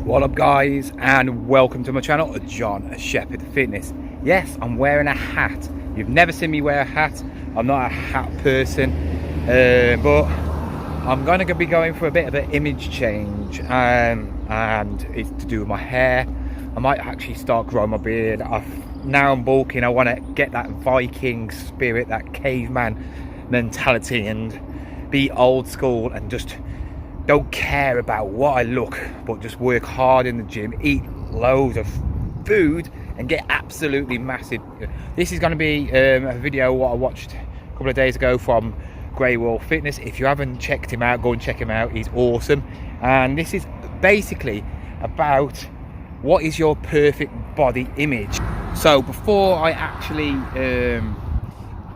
What up guys, and welcome to my channel, Jon Sheppard Fitness. Yes, I'm wearing a hat. You've never seen me wear a hat. I'm not a hat person, but I'm going to be going for a bit of an image change, and it's to do with my hair. I might actually start growing my beard. Now I'm bulking, I want to get that Viking spirit, that caveman mentality, and be old school and just don't care about what I look, but just work hard in the gym, eat loads of food and get absolutely massive. This is going to be a video what I watched a couple of days ago from Grey Wolf Fitness. If you haven't checked him out, go and check him out. He's awesome. And this is basically about what is your perfect body image. So before I actually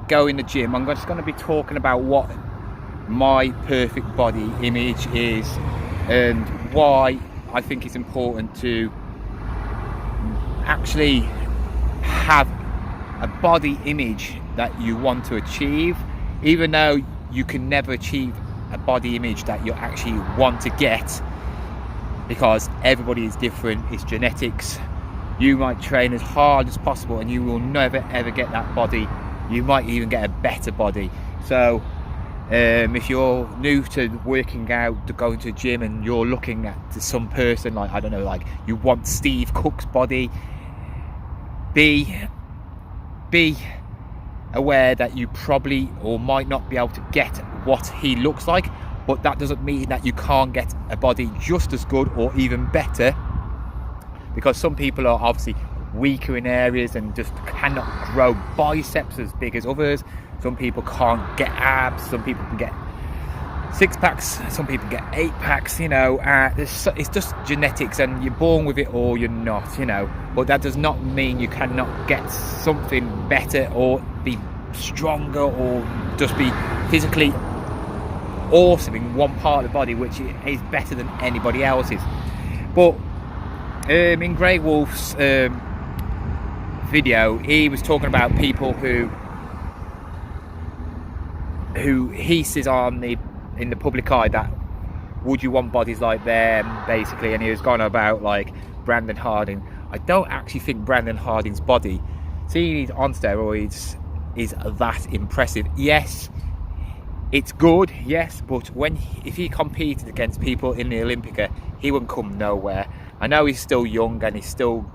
go in the gym, I'm just going to be talking about what my perfect body image is and why I think it's important to actually have a body image that you want to achieve, even though you can never achieve a body image that you actually want to get, because everybody is different. It's genetics. You might train as hard as possible and you will never ever get that body. You might even get a better body. So if you're new to working out, to going to the gym, and you're looking at some person like, I don't know, like you want Steve Cook's body, be aware that you probably or might not be able to get what he looks like, but that doesn't mean that you can't get a body just as good or even better, because some people are obviously weaker in areas and just cannot grow biceps as big as others. Some people can't get abs, some people can get 6-packs, some people get 8-packs, you know. It's just genetics, and you're born with it or you're not, you know. But that does not mean you cannot get something better or be stronger or just be physically awesome in one part of the body, which is better than anybody else's. But in Grey Wolf's video, he was talking about people who he sees in the public eye, that would you want bodies like them, basically. And he was going about like Brandon Harding. I don't actually think Brandon Harding's body, seeing he's on steroids, is that impressive. Yes, it's good, yes, but if he competed against people in the Olympica, he wouldn't come nowhere. I know he's still young and he's still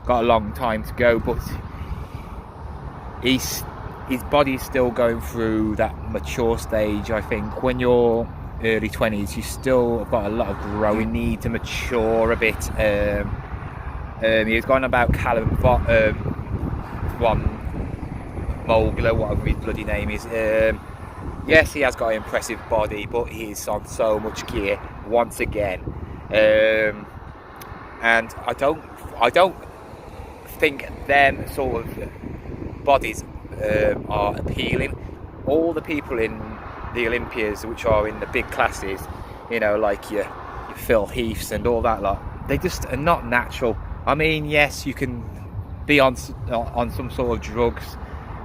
got a long time to go, but his body's still going through that mature stage. I think when you're early 20s, you still have got a lot of growing, need to mature a bit. He was going about Callum von Mogler, whatever his bloody name is. Yes, he has got an impressive body, but he's on so much gear once again. And I don't think them sort of bodies are appealing. All the people in the Olympias, which are in the big classes, you know, like your Phil Heaths and all that lot, they just are not natural. I mean, yes, you can be on some sort of drugs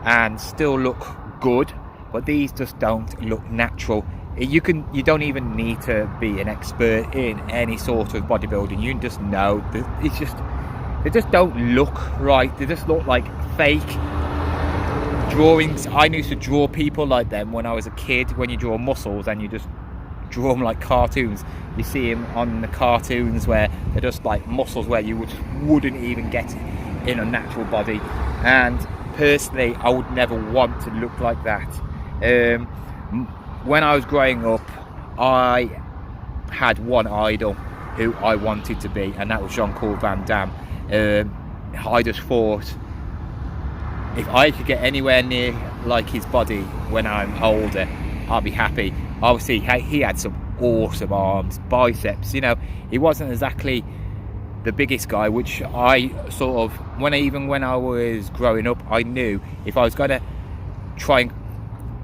and still look good, but these just don't look natural. You don't even need to be an expert in any sort of bodybuilding. You just know that they just don't look right. They just look like fake drawings. I used to draw people like them when I was a kid. When you draw muscles and you just draw them like cartoons, you see them on the cartoons where they're just like muscles where you wouldn't even get in a natural body. And personally, I would never want to look like that. When I was growing up, I had one idol who I wanted to be, and that was Jean-Claude Van Damme. I just thought, if I could get anywhere near like his body when I'm older, I'll be happy. Obviously, he had some awesome arms, biceps. You know, he wasn't exactly the biggest guy, which I sort of, when I was growing up, I knew if I was going to try and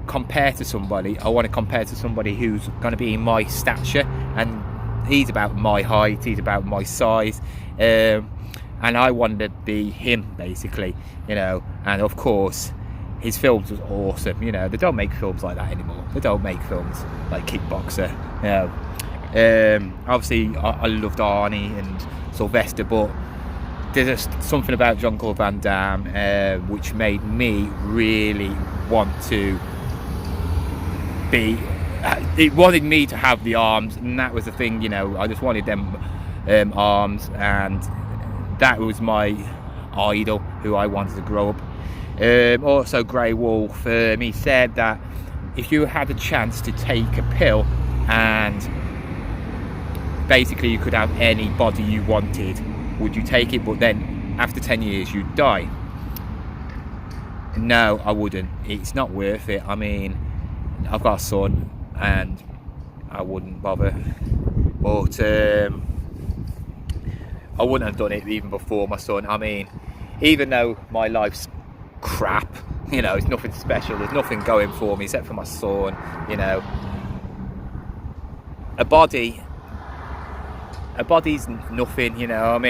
compare to somebody, I want to compare to somebody who's going to be in my stature, and he's about my height, he's about my size. And I wanted to be him, basically, you know. And of course, his films was awesome. You know, they don't make films like that anymore. They don't make films like Kickboxer, you know. Obviously I loved Arnie and Sylvester, but there's just something about Jean-Claude Van Damme which made me really want to be, it wanted me to have the arms, and that was the thing, you know. I just wanted them arms, and that was my idol who I wanted to grow up. Also Grey Wolf, he said that if you had a chance to take a pill and basically you could have any body you wanted, would you take it? But then after 10 years you'd die. No, I wouldn't. It's not worth it. I mean, I've got a son and I wouldn't bother, but I wouldn't have done it even before my son. I mean, even though my life's crap, you know, it's nothing special, there's nothing going for me except for my son, you know, a body's nothing, you know what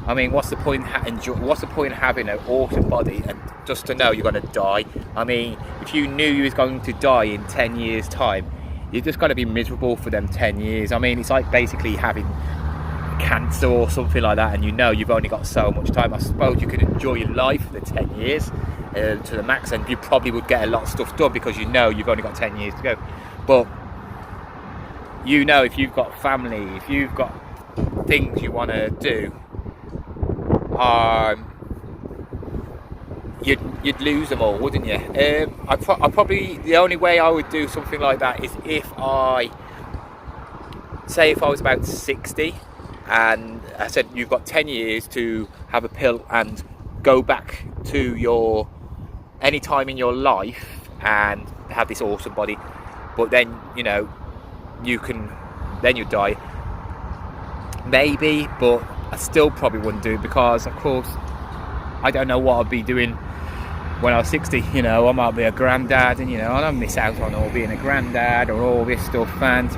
I mean, what's the point in having an awesome body and just to know you're going to die? I mean, if you knew you was going to die in 10 years time, you're just going to be miserable for them 10 years. I mean, it's like basically having cancer or something like that, and you know you've only got so much time. I suppose you could enjoy your life for the 10 years to the max, and you probably would get a lot of stuff done because you know you've only got 10 years to go. But you know, if you've got family, if you've got things you want to do, you'd lose them all, wouldn't you? I probably, the only way I would do something like that is if I was about 60 and I said you've got 10 years to have a pill and go back to your any time in your life and have this awesome body, but then, you know, you die. Maybe, but I still probably wouldn't do it because, of course, I don't know what I'd be doing when I was 60. You know, I might be a granddad, and you know, I don't miss out on all being a granddad or all this stuff, and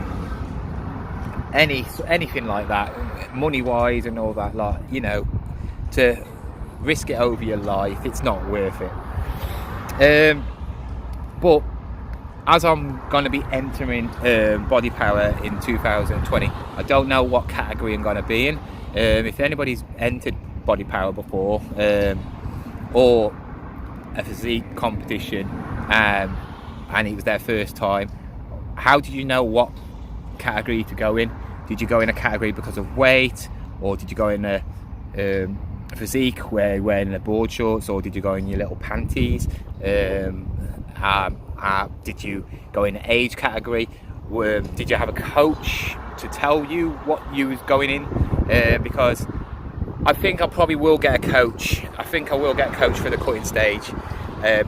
anything like that, money wise and all that, like, you know, to risk it over your life, it's not worth it. But as I'm going to be entering Bodypower in 2020, I don't know what category I'm going to be in. If anybody's entered Bodypower before, or a physique competition, and it was their first time, how did you know what category to go in? Did you go in a category because of weight, or did you go in a physique where you're wearing the board shorts, or did you go in your little panties? Did you go in an age category? Did you have a coach to tell you what you was going in? Because I think I probably will get a coach. I think I will get a coach for the cutting stage,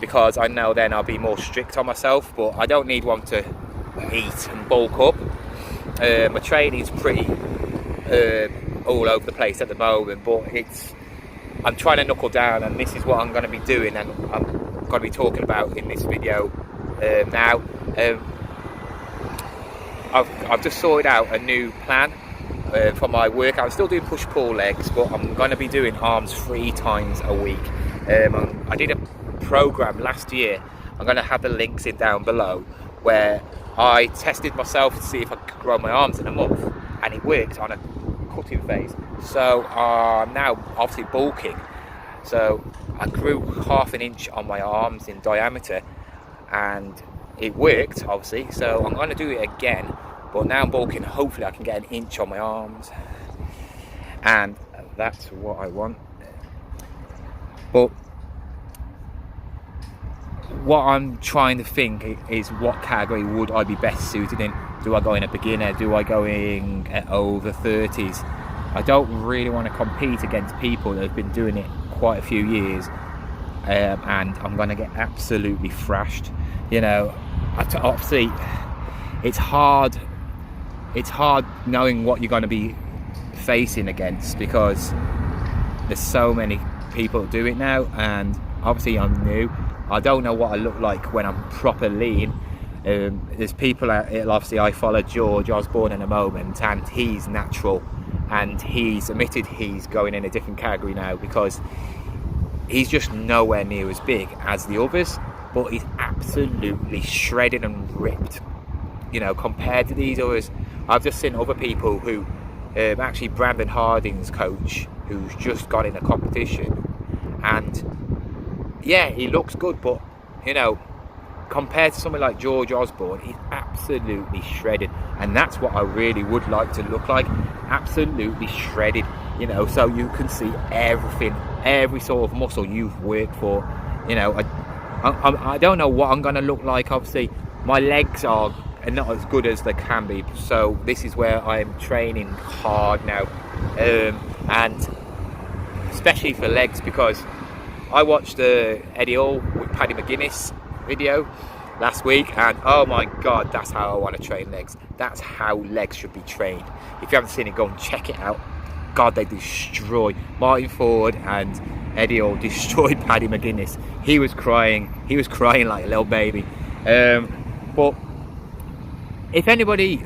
because I know then I'll be more strict on myself, but I don't need one to eat and bulk up. My training's pretty all over the place at the moment, but I'm trying to knuckle down, and this is what I'm going to be doing, and I'm going to be talking about in this video now. I've just sorted out a new plan for my workout. I'm still doing push-pull legs, but I'm going to be doing arms 3 times a week. I did a program last year. I'm going to have the links in down below, where I tested myself to see if I could grow my arms in a month, and it worked on a cutting phase. So I'm now obviously bulking. So I grew 1/2 inch on my arms in diameter, and it worked, obviously. So I'm going to do it again, but now I'm bulking. Hopefully I can get 1 inch on my arms, and that's what I want. But what I'm trying to think is, what category would I be best suited in? Do I go in a beginner? Do I go in at over 30s? I don't really want to compete against people that have been doing it quite a few years, and I'm going to get absolutely thrashed. You know, obviously it's hard knowing what you're going to be facing against, because there's so many people that do it now, and obviously I'm new. I don't know what I look like when I'm proper lean. There's people out here, obviously I follow George Osborne in a moment, and he's natural, and he's admitted he's going in a different category now because he's just nowhere near as big as the others, but he's absolutely shredded and ripped, you know, compared to these others. I've just seen other people who, actually Brandon Harding's coach, who's just got in a competition, and yeah, he looks good, but you know, compared to somebody like George Osborne, he's absolutely shredded, and that's what I really would like to look like, absolutely shredded, you know, so you can see everything, every sort of muscle you've worked for, you know. I don't know what I'm going to look like. Obviously my legs are not as good as they can be, so this is where I'm training hard now, and especially for legs, because I watched the Eddie Hall with Paddy McGuinness video last week, and oh my god, that's how I want to train legs. That's how legs should be trained. If you haven't seen it, go and check it out. God, they destroy Martin Ford, and Eddie Hall destroyed Paddy McGuinness. He was crying like a little baby. But if anybody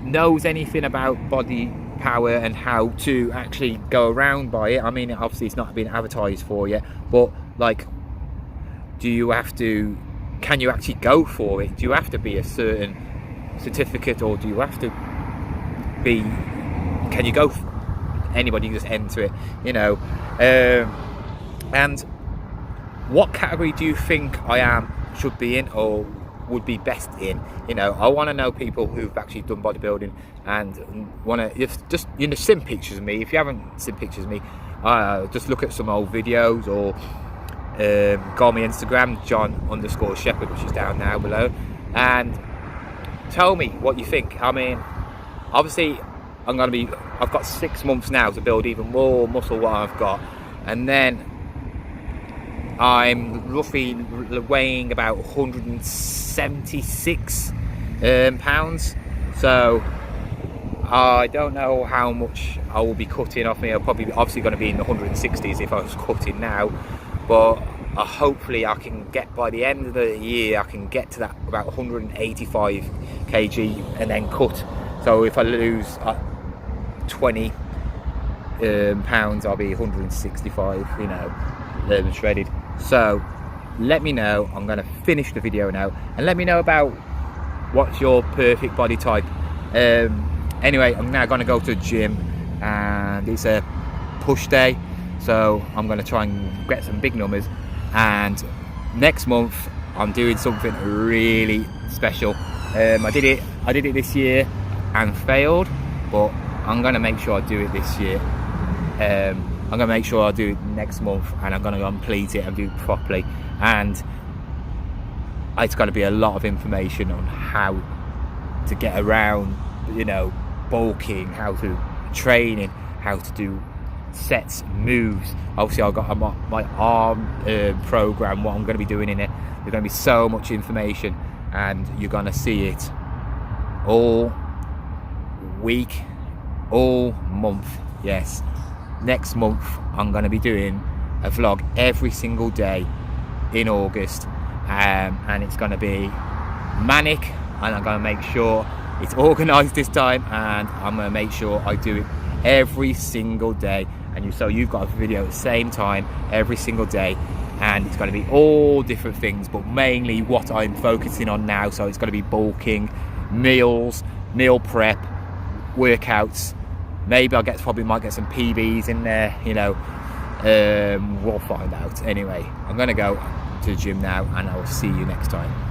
knows anything about Bodypower and how to actually go around by it, I mean, obviously it's not been advertised for yet, but like, do you have to, can you actually go for it? Do you have to be a certain certificate, or do you have to be, can you go, anybody can just enter it, you know? And what category do you think should be in, or would be best in? You know, I want to know people who've actually done bodybuilding and want to just, you know, send pictures of me. If you haven't seen pictures of me, just look at some old videos, or go on my Instagram, Jon_Sheppard, which is down now below, and tell me what you think. I mean, obviously I've got 6 months now to build even more muscle what I've got, and then I'm roughly weighing about 176 pounds, so I don't know how much I will be cutting off me. I'm probably obviously going to be in the 160s if I was cutting now, but hopefully I can get, by the end of the year, I can get to that about 185 kg and then cut. So if I lose 20 pounds, I'll be 165, you know, shredded. So let me know. I'm going to finish the video now, and let me know about what's your perfect body type. Anyway, I'm now going to go to the gym, and it's a push day, so I'm going to try and get some big numbers. And next month I'm doing something really special. I did it this year and failed, but I'm going to make sure I do it this year. I'm going to make sure I do it next month, and I'm going to complete it and do it properly. And it's going to be a lot of information on how to get around, you know, bulking, how to training, how to do sets, moves. Obviously I've got my arm program, what I'm going to be doing in it. There's going to be so much information, and you're going to see it all week, all month. Yes, next month I'm going to be doing a vlog every single day in August, and it's going to be manic, and I'm going to make sure it's organised this time, and I'm going to make sure I do it every single day. And so you've got a video at the same time every single day, and it's going to be all different things, but mainly what I'm focusing on now. So it's going to be bulking, meals, meal prep, workouts. Maybe probably might get some PBs in there, you know. We'll find out. Anyway, I'm going to go to the gym now, and I will see you next time.